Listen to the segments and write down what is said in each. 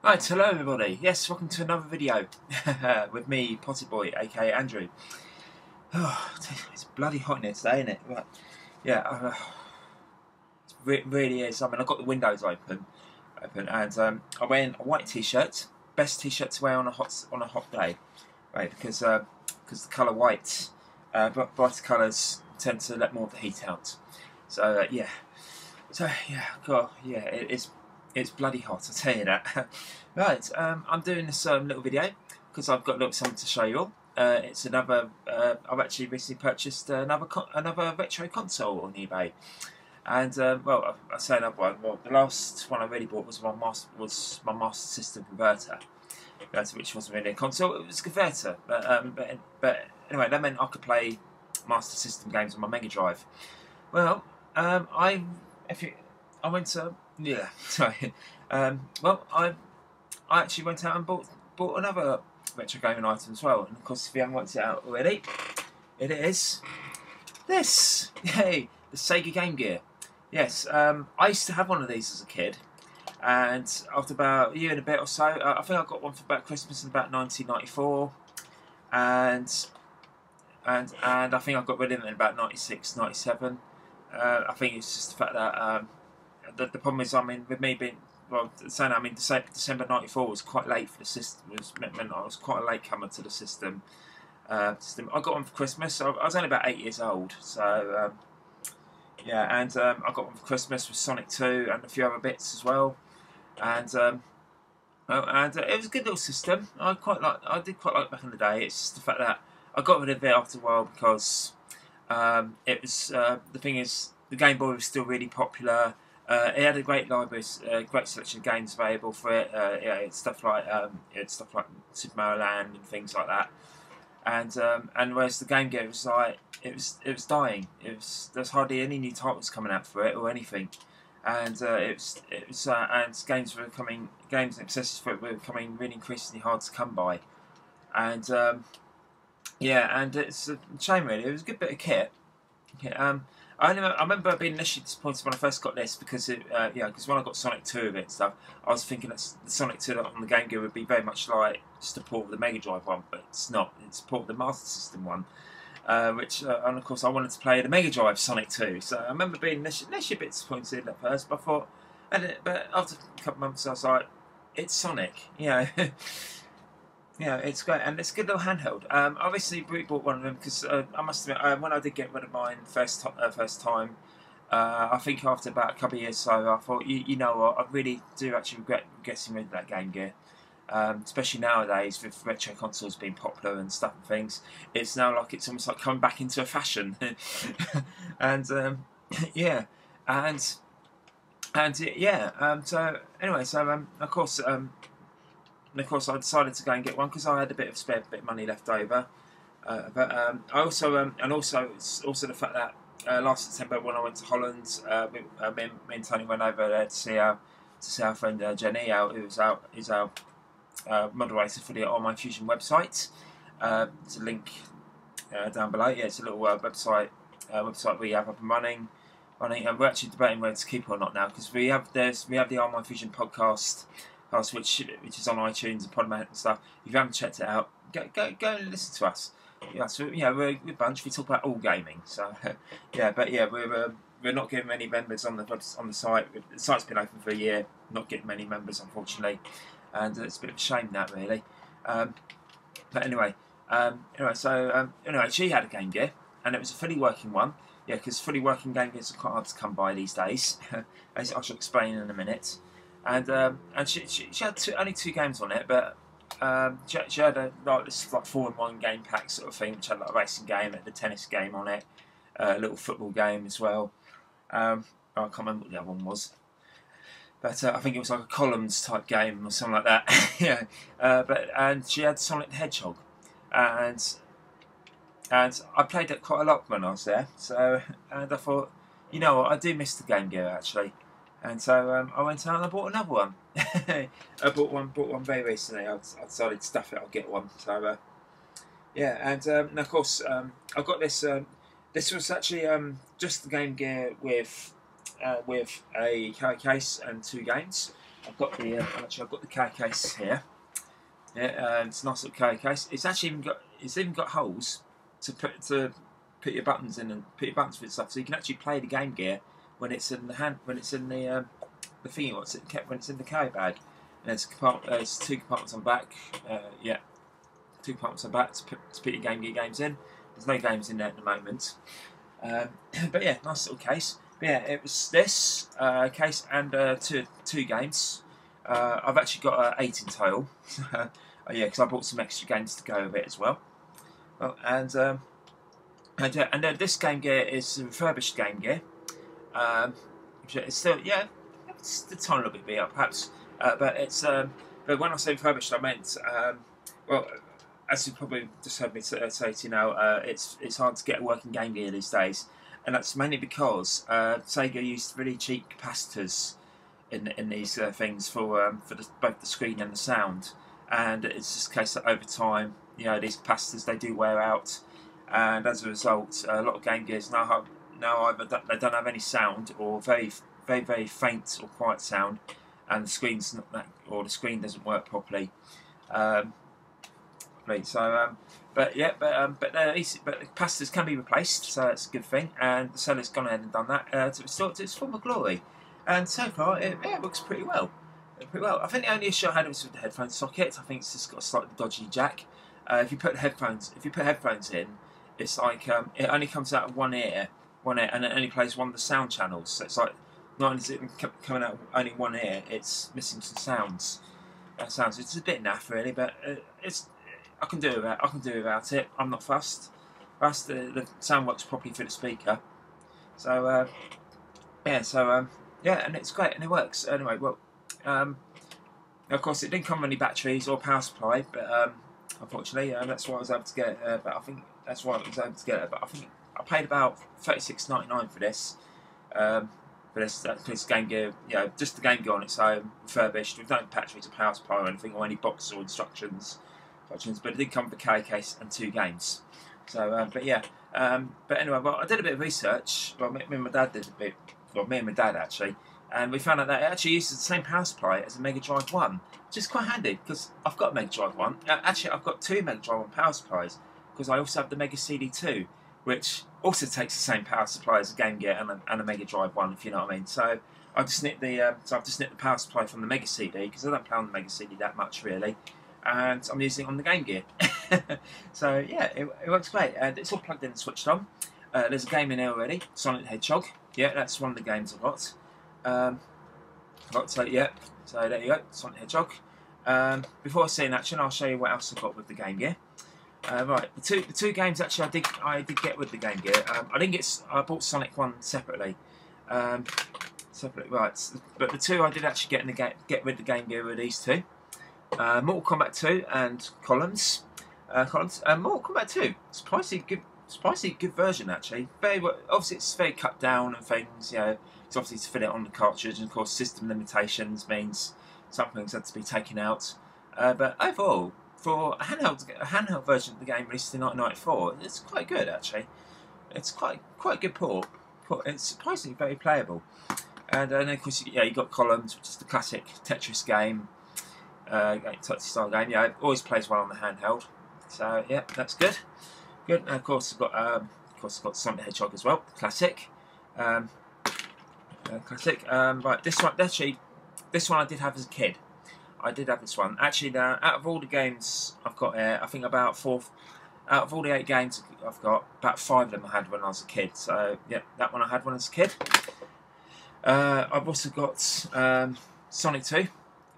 Right, hello everybody. Yes, welcome to another video with me, Pottyboy, aka Andrew. Oh, it's bloody hot in here today, isn't it? Right. Yeah, it really is. I mean, I've got the windows open, and I'm wearing a white t-shirt. Best t-shirt to wear on a hot day, right? Because the colour white, brighter colours tend to let more of the heat out. So yeah. So yeah, God, yeah, it's bloody hot. I'll tell you that. Right, I'm doing this little video because I've got a little something to show you all. It's another. I've actually recently purchased another retro console on eBay, and well, I say another one. Well, the last one I really bought was my Master System converter, which wasn't really a console. It was a converter, but anyway, that meant I could play Master System games on my Mega Drive. Well, I went to sorry. Well, I actually went out and bought another retro gaming item as well. And of course, if you haven't worked it out already, it is this. Yay, the Sega Game Gear. Yes, I used to have one of these as a kid, and after about a year and a bit or so, I think I got one for about Christmas in about 1994, and I think I got rid of it in about 96, 97. I think it's just the fact that the problem is, I mean, with me being, well, saying, I mean, December '94 was quite late for the system. It meant I was quite a late comer to the system. I got one for Christmas. I was only about 8 years old, so yeah, and I got one for Christmas with Sonic 2 and a few other bits as well, and it was a good little system. I did quite like it back in the day. It's just the fact that I got rid of it after a while because it was the thing is, the Game Boy was still really popular. It had a great library, great selection of games available for it. Yeah, it's stuff like Super Mario Land and things like that. And whereas the Game Gear was like it was dying. There's hardly any new titles coming out for it or anything. And and games and accessories for it were becoming really increasingly hard to come by. And yeah, and it's a shame really. It was a good bit of kit. Yeah, I remember being initially disappointed when I first got this because because when I got Sonic 2 of it and stuff, I was thinking that the Sonic 2 on the Game Gear would be very much like just a port of the Mega Drive one, but it's not. It's a port of the Master System one, and of course I wanted to play the Mega Drive Sonic 2. So I remember being initially a bit disappointed at first, but I thought, but after a couple of months I was like, it's Sonic, you know. Yeah, it's great, and it's a good little handheld. I recently bought one of them because I must admit, when I did get rid of mine first time, I think after about a couple of years, so I thought, you know what, I really do actually regret getting rid of that Game Gear. Especially nowadays with retro consoles being popular and stuff and things, it's now like it's almost like coming back into a fashion. And yeah, and yeah. So anyway, of course. And of course, I decided to go and get one because I had a bit of spare bit of money left over. But I also it's also the fact that last September when I went to Holland, me and Tony went over there to see our friend Jenny, who's our moderator for the Online Fusion website. There's a link down below. Yeah, it's a little website we have up and running. And we're actually debating whether to keep it or not now because we have the Online Fusion podcast. Which is on iTunes and Podman and stuff. If you haven't checked it out, go and listen to us. Yeah, so we're a good bunch. We talk about all gaming. So yeah, but yeah, we're not getting many members on the site. The site's been open for a year, not getting many members unfortunately, and it's a bit of a shame that really. But anyway, she had a Game Gear, and it was a fully working one. Yeah, because fully working Game Gears are quite hard to come by these days, as I shall explain in a minute. And she had only 2 games on it, but she had this 4-in-1 game pack sort of thing, which had like a racing game, and a tennis game on it, a little football game as well. I can't remember what the other one was, but I think it was like a columns type game or something like that. Yeah, and she had Sonic the Hedgehog, and I played it quite a lot when I was there. So and I thought, you know what, I do miss the Game Gear actually. And so I went out and I bought another one. I bought one very recently. I decided to stuff it. I'll get one. So yeah, and of course I got this. This was actually just the Game Gear with a carry case and 2 games. I've got the actually I've got the carry case here. Yeah, it's a nice little carry case. It's actually even got holes to put your buttons in and put your buttons for stuff, so you can actually play the Game Gear when it's in the the thingy, when it's in the carry bag. And there's 2 compartments on the back. Yeah, 2 compartments on the back to put your Game Gear games in. There's no games in there at the moment. But yeah, nice little case. But yeah, it was this case and two games. I've actually got 8 in total. Yeah, because I bought some extra games to go with it as well. And this Game Gear is a refurbished Game Gear. It's still, yeah, it's a tiny little bit beat up perhaps, but it's but when I say refurbished, I meant well, as you probably just heard me say to you now, it's hard to get a working Game Gear these days, and that's mainly because Sega used really cheap capacitors in these things for both the screen and the sound, and it's just a case that over time, you know, these capacitors, they do wear out, and as a result, a lot of Game Gears now either they don't have any sound, or very faint or quiet sound, and the screen's not that, or the screen doesn't work properly. But the capacitors can be replaced, so that's a good thing. And the seller's gone ahead and done that to restore it to its former glory. And so far, it works pretty well. I think the only issue I had was with the headphone socket. I think it's just got a slightly dodgy jack. If you put headphones in, it's like it only comes out of one ear, and it only plays one of the sound channels. So it's like, not only is it coming out of only one ear, it's missing some sounds. It's a bit naff really, but I can do without it. I'm not fussed. The sound works properly through the speaker. So yeah, and it's great and it works. Anyway, well, of course it didn't come with any batteries or power supply, but unfortunately, that's why I was able to get it. But I think that's why I was able to get it. But I think I paid about $36.99 for this. This Game Gear, you know, just the Game Gear on its own, refurbished, with no batteries or power supply or anything, or any box or instructions. But it did come with a carry case and 2 games. So, but yeah. But anyway, well, I did a bit of research. Well, me and my dad did a bit. Well, me and my dad actually, and we found out that it actually uses the same power supply as a Mega Drive 1, which is quite handy because I've got a Mega Drive 1. Actually, I've got 2 Mega Drive 1 power supplies because I also have the Mega CD 2, which also takes the same power supply as a Game Gear and a Mega Drive 1, if you know what I mean. So I've just nicked the power supply from the Mega CD because I don't play on the Mega CD that much really, and I'm using it on the Game Gear. So yeah, it works great, and it's all plugged in and switched on. There's a game in there already, Sonic the Hedgehog. Yeah, that's one of the games I've got. So yeah, so there you go, Sonic the Hedgehog. Before I see in action, I'll show you what else I've got with the Game Gear. Right, the two games actually I did get with the Game Gear. I bought Sonic 1 separately. Right. But the 2 I did actually get with the Game Gear were these 2. Mortal Kombat 2 and Columns. Mortal Kombat 2, surprisingly good version actually. Obviously it's very cut down and things, you know. It's obviously to fit it on the cartridge, and of course system limitations means some things had to be taken out. But overall, for a handheld version of the game released in 1994, it's quite good actually. It's quite a good port. It's surprisingly very playable. And then of course, yeah, you got Columns, which is the classic Tetris game, Tetris style game. Yeah, it always plays well on the handheld. So yeah, that's good. Good. And of course, I've got Sonic the Hedgehog as well, classic. Right, this one I did have as a kid. I did have this one. Actually, out of all the games I've got here, I think out of all the 8 games I've got, about 5 of them I had when I was a kid. So yeah, that one I had when I was a kid. I've also got Sonic 2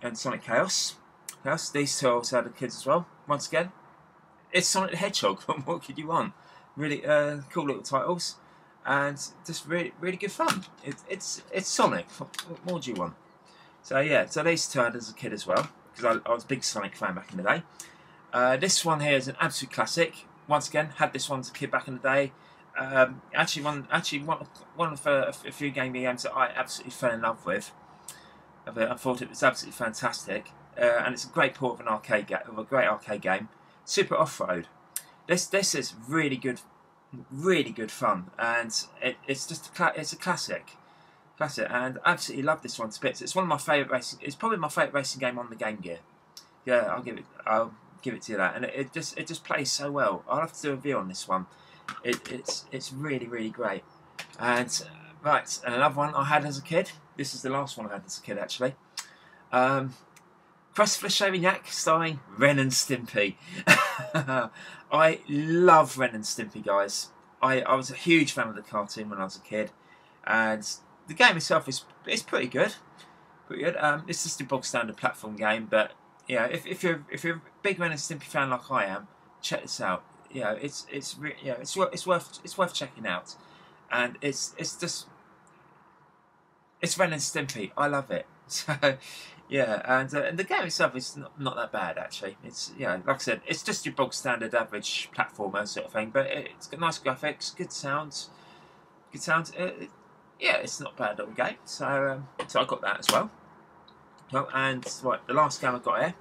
and Sonic Chaos. These 2 I also had as kids as well. Once again, it's Sonic the Hedgehog. What could you want? Really cool little titles, and just really good fun. It's Sonic. What more do you want? So yeah, so these 2 I had as a kid as well, because I was a big Sonic fan back in the day. This one here is an absolute classic. Once again, had this one as a kid back in the day. Actually one of a few Game Gear games that I absolutely fell in love with. I thought it was absolutely fantastic, and it's a great port of a great arcade game. Super Off-Road. This is really good fun, and it's a classic. That's it, and I absolutely love this one to bits. It's one of my favourite racing. It's probably my favourite racing game on the Game Gear. Yeah, I'll give it to you that, and it just plays so well. I'll have to do a review on this one. It's really great. And right, and another one I had as a kid. This is the last one I had as a kid, actually. Christopher Shavignac starring Ren and Stimpy. I love Ren and Stimpy, guys. I was a huge fan of the cartoon when I was a kid, and the game itself is pretty good. Pretty good. It's just a bog standard platform game, but yeah, if you're a big Ren and Stimpy fan like I am, check this out. Yeah, it's worth checking out, and it's Ren and Stimpy. I love it. So yeah, and the game itself is not that bad, actually. It's, like I said, it's just your bog standard average platformer sort of thing, but it's got nice graphics, good sounds, yeah, it's not a bad little game. So I got that as well. Well, and right, the last game I got here,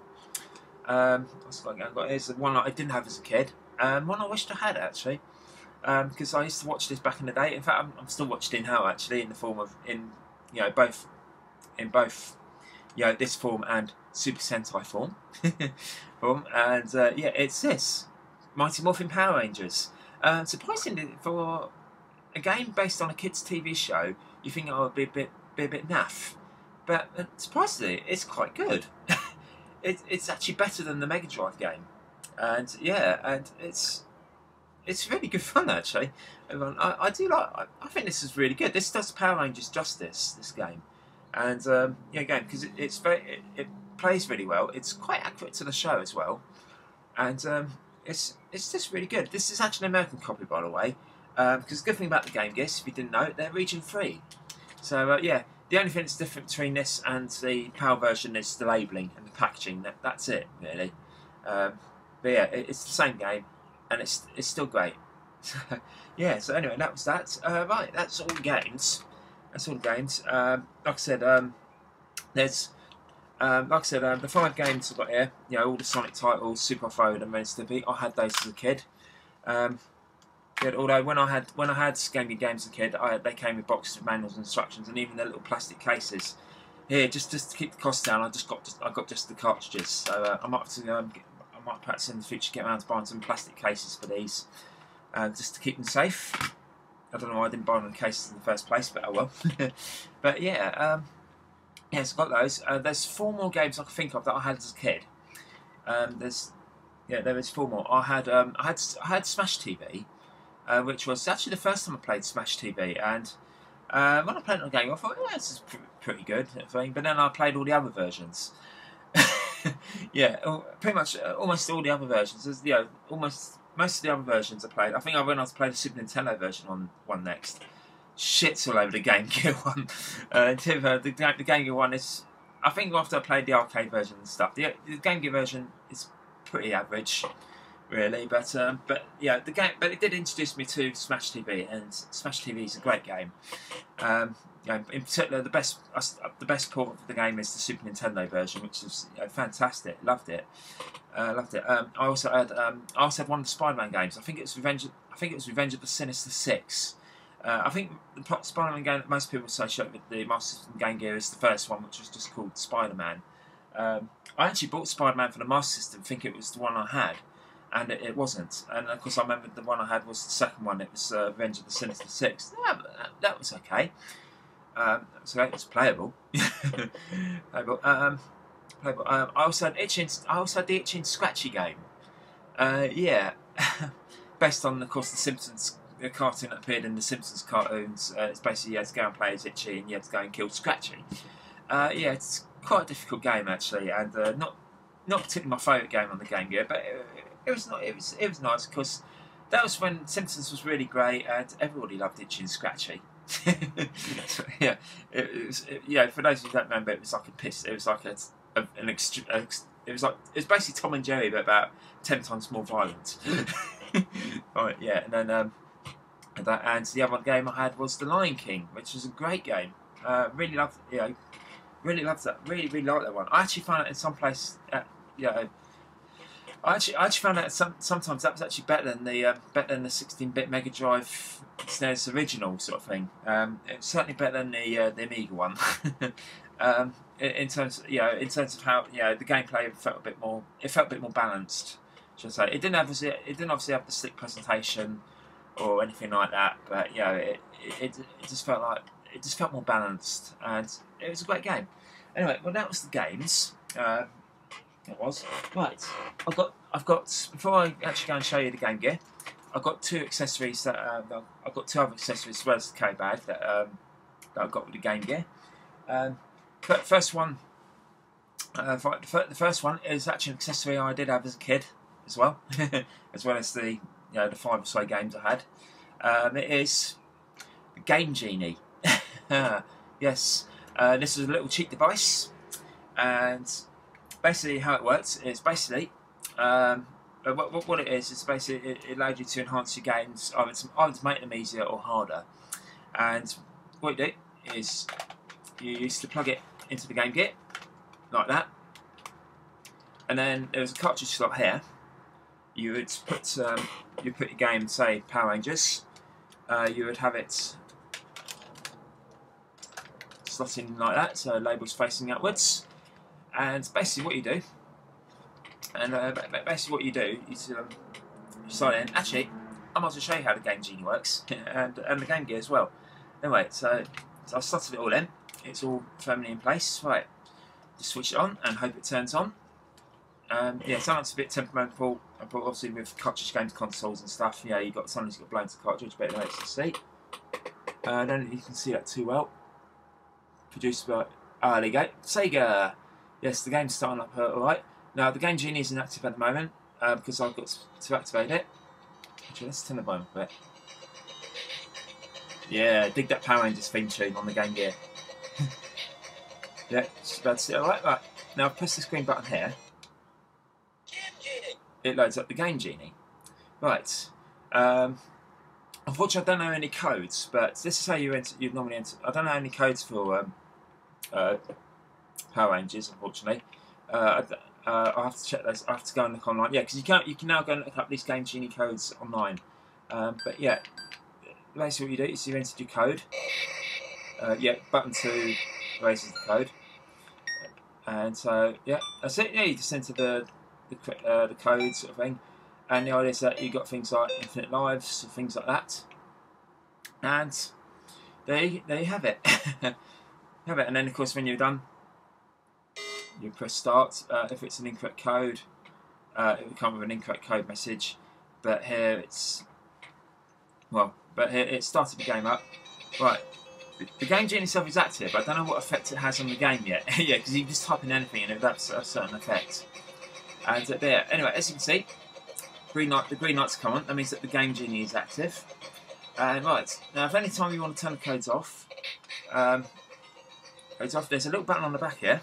is the one that I didn't have as a kid. One I wished I had, actually, because I used to watch this back in the day. In fact, I'm still watching it now, actually, in the form of both this form and Super Sentai form. And yeah, it's this Mighty Morphin Power Rangers. Surprisingly, for a game based on a kids' TV show, you think it would be a bit naff, but surprisingly, it's quite good. It's actually better than the Mega Drive game, and yeah, and it's really good fun, actually. I I think this is really good. This does Power Rangers justice, this game. And yeah, again, because it plays really well. It's quite accurate to the show as well, and it's just really good. This is actually an American copy, by the way, because the good thing about the Game Gears, if you didn't know, they're region free. So yeah, the only thing that's different between this and the PAL version is the labelling and the packaging. That's it, really. But yeah, it's the same game, and it's still great. So, yeah. So anyway, that was that. Right, that's all the games. That's all the games. Like I said, there's the 5 games I've got here. All the Sonic titles, Super Off-Road and Ren and Stimpy. I had those as a kid. Although when I had Game Gear games as a kid, they came with boxes of manuals and instructions, and even their little plastic cases. Here, just to keep the costs down, I got just the cartridges. So I might perhaps in the future get around to buying some plastic cases for these, just to keep them safe. I don't know why I didn't buy them in cases in the first place, but oh well. But yeah, yes, I've got those. There's 4 more games I can think of that I had as a kid. There is 4 more. I had Smash TV, which was actually the first time I played Smash TV, and when I played it on Game, I thought, yeah, this is pretty good, but then I played all the other versions. Yeah, pretty much almost all the other versions. Most of the other versions I played. I think I went on to play the Super Nintendo version on one next. Shit's all over the Game Gear one. The Game Gear one is, I think after I played the arcade version and stuff, the Game Gear version is pretty average, really. But yeah, but it did introduce me to Smash TV, and Smash TV is a great game. In particular, the best port of the game is the Super Nintendo version, which is fantastic. Loved it. I also had one of the Spider-Man games. I think it was Revenge of the Sinister Six. I think the Spider-Man game that most people associate with the Master System Game Gear is the first one, which was just called Spider-Man. I actually bought Spider-Man for the Master System, thinking it was the one I had, and it wasn't. And of course, I remember the one I had was the second one. It was Revenge of the Sinister Six. Yeah, that was okay. So it was playable. Playable. I also had the Itchy and Scratchy game. Yeah, based on, of course, the Simpsons cartoon that appeared in the Simpsons cartoons. It's basically you had to go and play as Itchy, and you had to go and kill Scratchy. Yeah, it's quite a difficult game, actually, and not particularly my favourite game on the Game Gear, but it was nice because that was when Simpsons was really great, and everybody loved Itchy and Scratchy. So, yeah, for those who don't remember, it was like a piss. It was like it was basically Tom and Jerry, but about 10 times more violent. Right, yeah, and then and the other game I had was The Lion King, which was a great game. Really loved, really loved that. Really liked that one. I actually found it in some place. I actually found out sometimes that was actually better than the 16-bit Mega Drive SNES original sort of thing. It's certainly better than the Amiga one. In terms, in terms of how the gameplay felt a bit more. It felt a bit more balanced, should I say? It didn't obviously have the slick presentation or anything like that, but it just felt like it just felt more balanced, and it was a great game. Anyway, well, that was the games. It was right. I've got before I actually go and show you the Game Gear, I've got two accessories that I've got two other accessories as well as the K bag that I've got with the Game Gear. First one, the first one is actually an accessory I did have as a kid as well, as well as the the 5 or so games I had. It is the Game Genie. Yes, this is a little cheap device, and basically how it works is basically what it is basically it allows you to enhance your games, either to make them easier or harder. And what you do is you used to plug it into the Game Gear like that, and then there's a cartridge slot here. You would put your game, say Power Rangers. You would have it slot in like that, so labels facing upwards. And basically what you do, is you slide in. Actually, I might as well show you how the Game Genie works, and the Game Gear as well. Anyway, so I slotted it all in. It's all firmly in place. Right, just switch it on and hope it turns on. Sometimes it's a bit temperamental, but obviously with cartridge games, consoles and stuff, you got something's got blown to the cartridge, but anyway, it's to see. I don't know if you can see that too well. Produced by there you go, Sega. Yes, the game's starting up alright. Now the Game Genie isn't active at the moment because I've got to activate it. Actually, let's turn the volume a bit. Yeah, dig that Power Rangers theme tune on the Game Gear. Yeah, just about to see it alright. Right, now press the screen button here. It loads up the Game Genie. Right. Unfortunately, I don't know any codes, but this is how you'd normally enter. I don't know any codes for Power Rangers, unfortunately. I have to check those. I have to go and look online. Yeah, because you can now go and look up these Game Genie codes online. But yeah, basically what you do is you enter your code. Button 2 raises the code, and so that's it. Yeah, you just enter the code sort of thing, and the idea is that you got things like infinite lives, things like that, and there you have it. And then of course when you're done, you press start. If it's an incorrect code, it will come with an incorrect code message. But here it started the game up. Right, the Game Genie itself is active. I don't know what effect it has on the game yet. Yeah, because you can just type in anything and it would have a certain effect. And there. Anyway, as you can see, the green lights come on. That means that the Game Genie is active. Right, now if any time you want to turn the codes off, there's a little button on the back here,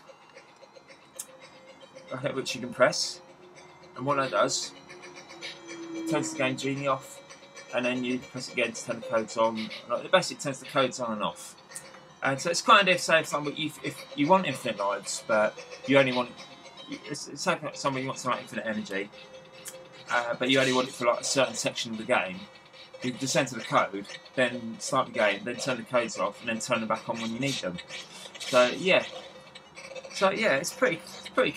which you can press. And what that does, it turns the Game Genie off, and then you press it again to turn the codes on. It basically turns the codes on and off. And so it's kind of say if you want infinite lives, but you only want say somebody wants like infinite energy, but you only want it for like a certain section of the game. You can just enter the code, then start the game, then turn the codes off, and then turn them back on when you need them. So yeah, it's pretty cool. Pretty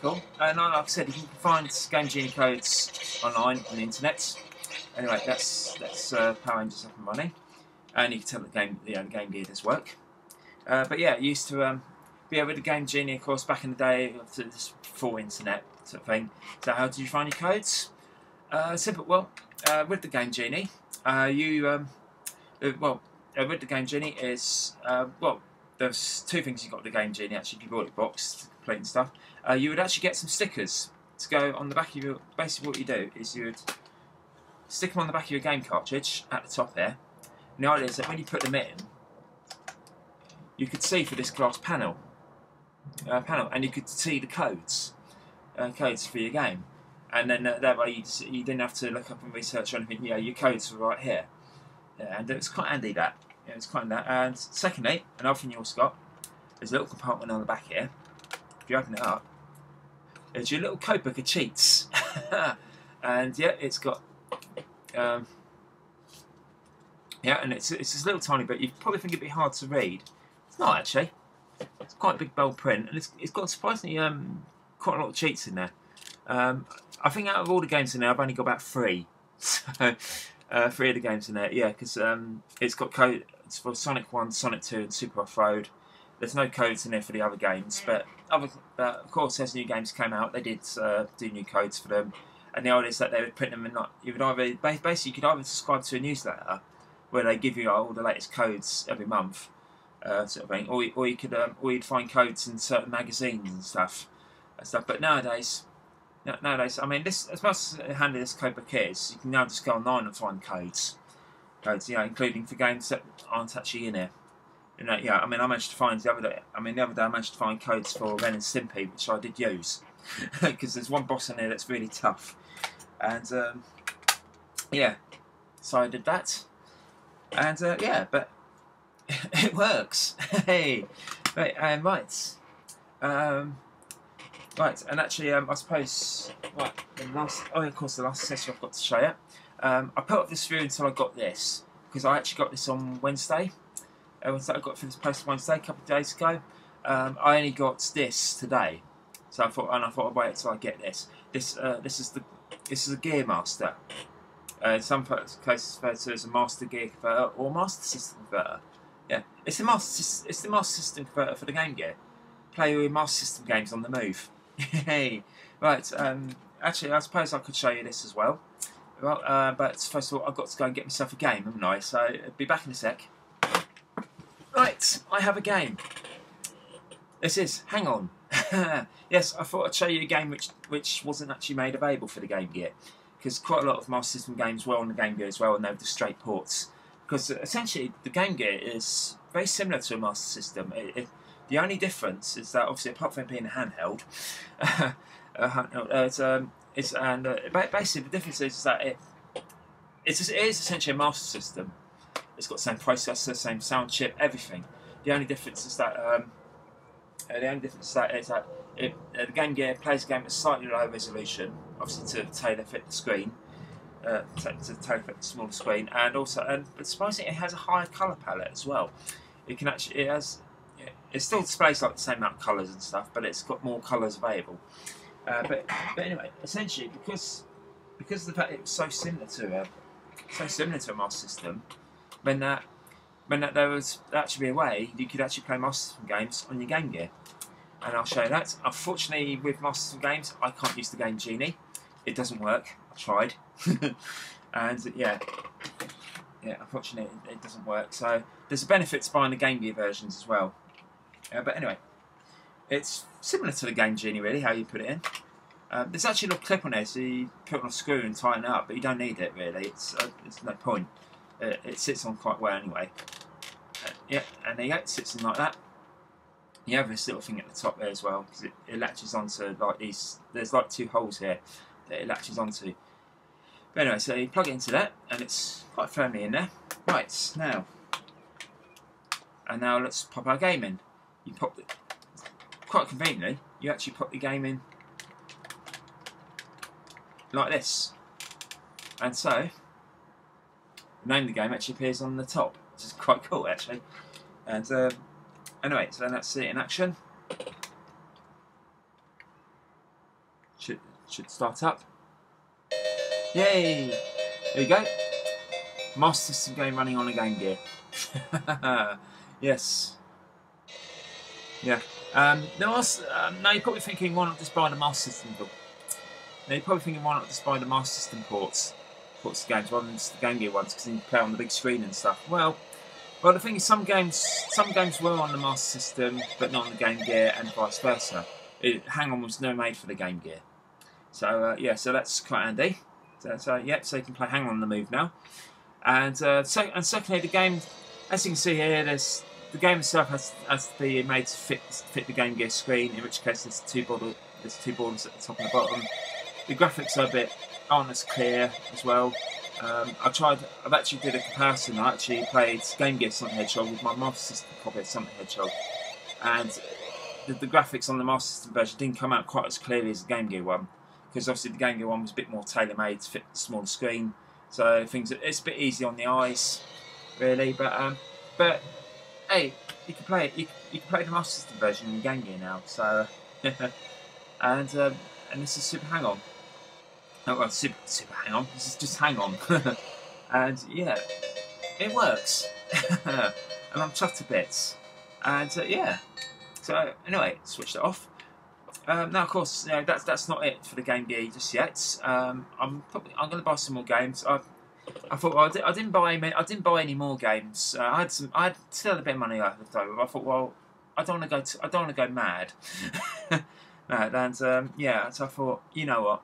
cool. And like I said, you can find Game Genie codes online on the internet. Anyway, that's Power Rangers up and running, and you can tell the Game Gear does work. But yeah, it used to with the Game Genie, of course, back in the day, this before internet sort of thing. So how did you find your codes? Simple. Well, with the Game Genie, with the Game Genie is there's two things you got with the Game Genie. Actually, if you bought it boxed, complete and stuff, you would actually get some stickers to go on the back of your. Basically, what you do is you would stick them on the back of your game cartridge at the top there. And the idea is that when you put them in, you could see for this glass panel, and you could see the codes for your game, and then that way you didn't have to look up and research or anything. Your codes were right here, and it was quite handy that. Yeah, it's quite handy that. And secondly, another thing you also got is a little compartment on the back here. If you open it up, It's your little code book of cheats. And yeah, it's got yeah, and it's this little tiny bit. You probably think it'd be hard to read. It's not actually. It's quite a big bold print, and it's got surprisingly quite a lot of cheats in there. I think out of all the games in there, I've only got about 3. So 3 of the games in there, yeah, because it's got code. It's for Sonic 1, Sonic 2, and Super Off-Road. There's no codes in there for the other games, but of course, as new games came out, they did do new codes for them. And the idea is that they would print them, and you would either basically you could either subscribe to a newsletter where they give you all the latest codes every month, sort of thing, or you could you'd find codes in certain magazines and stuff. But nowadays, I mean, this, as much as handy this code book is, you can now just go online and find codes, you know, including for games that aren't actually in here. You know, yeah, I mean, I managed to find the other day. I managed to find codes for Ren and Stimpy, which I did use, because there's one boss in there that's really tough, and yeah, so I did that, and yeah, but it works. Hey, right, right, and actually, I suppose, right, of course, the last accessory I've got to show you. I put up this video until I got this, because I actually got this on Wednesday. I got for this post Wednesday a couple of days ago. I only got this today, so I thought I'd wait until I get this. This is a Gear Master. In some cases, referred to as a Master Gear Converter or Master System Converter. Yeah, it's the Master System Converter for the Game Gear. Play your Master System games on the move. Hey, right. Actually, I suppose I could show you this as well. Well, but first of all, I've got to go and get myself a game, haven't I? So I'll be back in a sec. Right, I have a game. This is Hang On. Yes, I thought I'd show you a game which wasn't actually made available for the Game Gear, because quite a lot of Master System games were on the Game Gear as well, and they were just straight ports. Because essentially, the Game Gear is very similar to a Master System. The only difference is that, obviously, apart from being a handheld, basically the difference is that it is essentially a Master System. It's got the same processor, same sound chip, everything. The only difference is that the Game Gear plays a game at slightly lower resolution, obviously to tailor fit the screen, to tailor fit the smaller screen, but surprisingly it has a higher colour palette as well. It still displays like the same amount of colours and stuff, but it's got more colours available. But anyway, essentially because of the fact it was so similar to a Master System, when that there was actually a way you could actually play Master System games on your Game Gear, and I'll show you that. Unfortunately, with Master System games, I can't use the Game Genie. It doesn't work. I tried, and yeah, unfortunately, it doesn't work. So there's a benefit to buying the Game Gear versions as well. But anyway, it's similar to the Game Genie, really, how you put it in. There's actually a little clip on there, so you put it on a screw and tighten it up, but you don't need it, really. It's no point. It sits on quite well anyway. Yeah, and there you go, it sits in like that. You have this little thing at the top there as well, because it latches onto like these. There's like 2 holes here that it latches onto. But anyway, so you plug it into that, and it's quite firmly in there. Right, now let's pop our game in. You pop it, quite conveniently, you actually pop the game in like this, and so the name of the game actually appears on the top, which is quite cool actually. And anyway, so let's see it in action. Should start up. Yay! There you go. Master System game running on a Game Gear. Yes. Yeah. Now you're probably thinking, why not just buy the Master System? Now you're probably thinking, why not just buy the Master System ports of games rather than just the Game Gear ones, because you can play on the big screen and stuff. Well, the thing is, some games were on the Master System, but not on the Game Gear, and vice versa. Hang On was never made for the Game Gear, so yeah, so that's quite handy. So you can play Hang On the move now, and secondly, the game, as you can see here, the game itself has to be made to fit the Game Gear screen, in which case there's two borders at the top and the bottom. The graphics aren't as clear as well. I've actually did a comparison. I actually played Game Gear Sonic the Hedgehog with my Master System copy of Sonic the Hedgehog, and the graphics on the Master System version didn't come out quite as clearly as the Game Gear one, because obviously the Game Gear one was a bit more tailor-made to fit the smaller screen, so it's a bit easy on the eyes, really. But hey, you can play it. You can play the Master System version in the Game Gear now. So and this is Super Hang On. Oh, well, Super Hang On. This is just Hang On, and yeah, it works, and I'm chuffed to bits, and yeah. So anyway, switched it off. Now, of course, you know, that's not it for the Game Gear just yet. I'm going to buy some more games. I thought, well, I didn't buy any more games. I had still a bit of money left over. I thought, well, I don't want to go mad. No, and yeah, so I thought, you know what,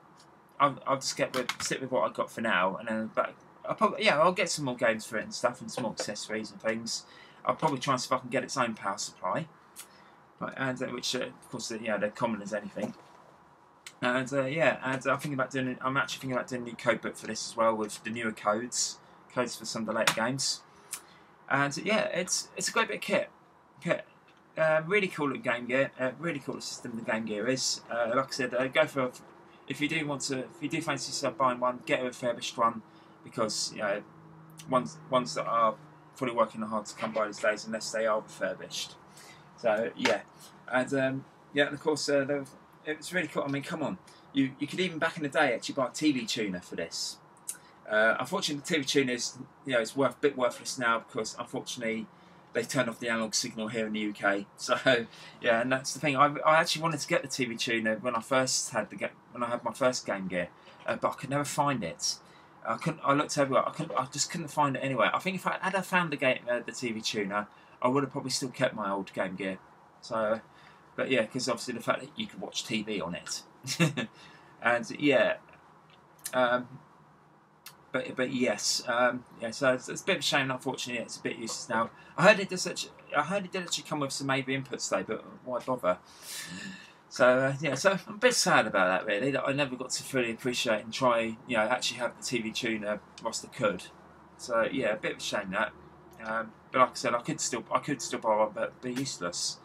I'll just stick with what I got for now, and then I'll get some more games for it and stuff, and some more accessories and things. I'll probably try and see if I can get its own power supply. And which, of course, they're common as anything. And yeah, and I'm actually thinking about doing a new code book for this as well, with the newer codes for some of the later games. And yeah, it's a great bit of kit. Really cool little Game Gear. Really cool system the Game Gear is. Like I said, go for if you do fancy yourself buying one, get a refurbished one, because you know ones that are fully working are hard to come by these days unless they are refurbished. So yeah, and yeah, and of course it was really cool. I mean, come on, you could even back in the day actually buy a TV tuner for this. Unfortunately, the TV tuner is it's a bit worthless now, because unfortunately they turned off the analog signal here in the UK. So yeah, and that's the thing. I actually wanted to get the TV tuner when I had my first Game Gear, but I could never find it. I looked everywhere. I just couldn't find it anywhere. I think if I had found the TV tuner, I would have probably still kept my old Game Gear. So, but yeah, because obviously the fact that you could watch TV on it, and yeah, but yes, yeah. So it's a bit of a shame. Unfortunately, it's a bit useless now. I heard it did actually come with some AV inputs though, but why bother? So yeah, so I'm a bit sad about that, really, that I never got to fully appreciate and try, actually have the TV tuner whilst I could. So yeah, a bit of a shame that. But like I said, I could still buy one, but be useless.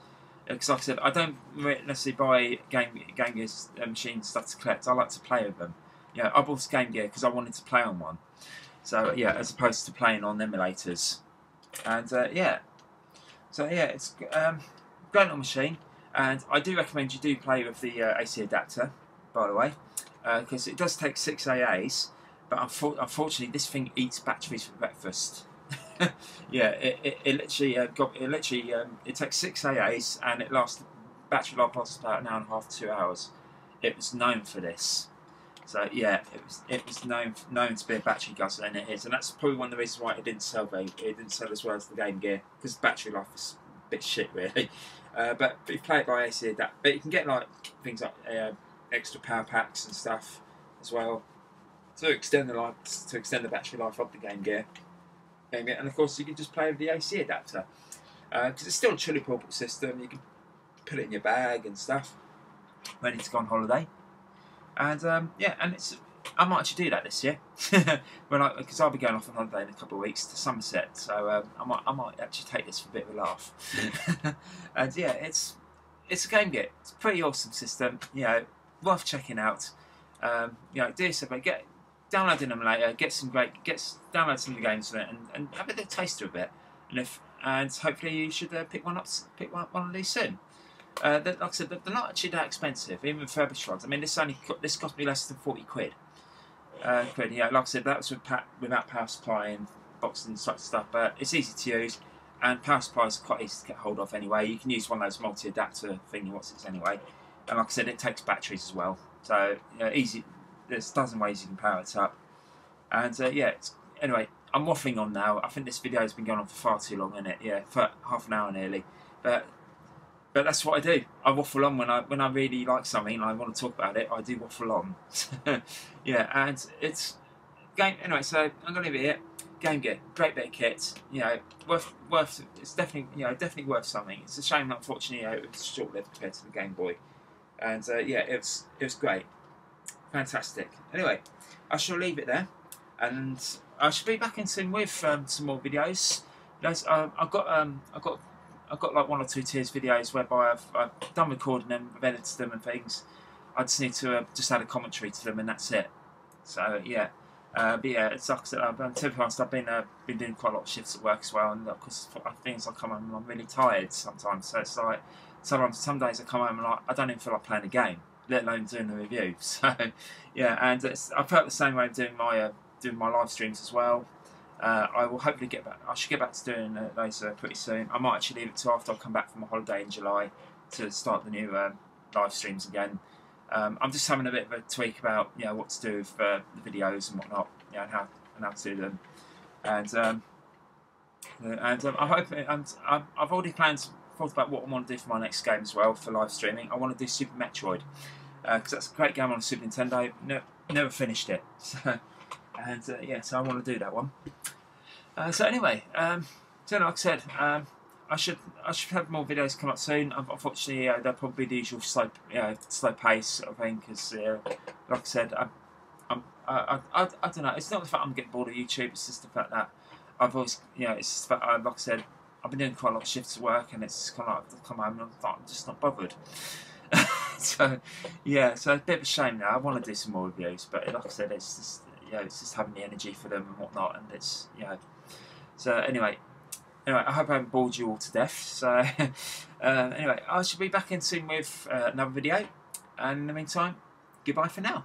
Because like I said, I don't necessarily buy Game Gear's machine stuff to collect. I like to play with them. I bought a Game Gear because I wanted to play on one. So yeah, as opposed to playing on emulators. And yeah, so yeah, it's a great little machine, and I do recommend you do play with the AC adapter, by the way, because it does take 6 AAs, but unfortunately this thing eats batteries for breakfast. Yeah, it literally it takes 6 AAs, and battery life lasts about an hour and a half to 2 hours. It was known for this, so yeah, it was known to be a battery guzzler, and it is, and that's probably one of the reasons why it didn't sell as well as the Game Gear, because the battery life is a bit shit, really. But if you play it by AC adapter, but you can get like things like extra power packs and stuff as well to extend the battery life of the Game Gear. And of course you can just play with the AC adapter, because it's still a truly portable system. You can put it in your bag and stuff, ready to go on holiday. And yeah, and I might actually do that this year, because I'll be going off on holiday in a couple of weeks to Somerset. So I might actually take this for a bit of a laugh. And yeah, it's a Game Gear. It's a pretty awesome system. Worth checking out. Do yourself download an emulator, download some of the games from it, and have a little taster of it. And hopefully you should pick one up of these soon. Like I said, they're not actually that expensive, even refurbished ones. I mean, this cost me less than 40 quid. Yeah, like I said, that was without power supply and boxes and such stuff. But it's easy to use, and power supplies are quite easy to get hold of anyway. You can use one of those multi-adapter thingy anyway. And like I said, it takes batteries as well, so easy. There's a dozen ways you can power it up. And yeah, anyway, I'm waffling on now. I think this video has been going on for far too long, isn't it? Yeah, for half an hour nearly. But that's what I do. I waffle on when I really like something and I want to talk about it. I do waffle on. Yeah, and it's game anyway. So I'm gonna leave it here. Game Gear, great bit of kit. Worth. It's definitely worth something. It's a shame, unfortunately, it was short-lived compared to the Game Boy. And yeah, it was great. Fantastic. Anyway, I shall leave it there, and I shall be back in soon with some more videos. I've got I've got like 1 or 2 tiers videos whereby I've done recording them, I've edited them and things. I just need to just add a commentary to them and that's it. So yeah. But yeah, it's like I said, to be honest, I've been doing quite a lot of shifts at work as well, and of course, things I come home and I'm really tired sometimes. So it's like some days I come home and I don't even feel like playing a game, let alone doing the review. So yeah, and I felt the same way doing my live streams as well. I will hopefully get back. I should get back to doing those pretty soon. I might actually leave it till after I come back from my holiday in July to start the new live streams again. I'm just having a bit of a tweak about what to do with the videos and whatnot, and how to do them, and I hope I've already thought about what I want to do for my next game as well for live streaming. I want to do Super Metroid because that's a great game on the Super Nintendo. Never finished it, so yeah, so I want to do that one. So anyway, so like I said. I should have more videos come up soon. Unfortunately, they'll probably be the usual slow pace sort of thing. Because, like I said, I don't know. It's not the fact I'm getting bored of YouTube. It's just the fact that I've always, it's just the fact, like I said, I've been doing quite a lot of shifts at work, and it's kind of like I come home and I'm just not bothered. So yeah, so it's a bit of a shame now. I want to do some more reviews, but like I said, it's just it's just having the energy for them and whatnot, and it's So anyway, I hope I haven't bored you all to death. So anyway, I shall be back in soon with another video, and in the meantime, goodbye for now.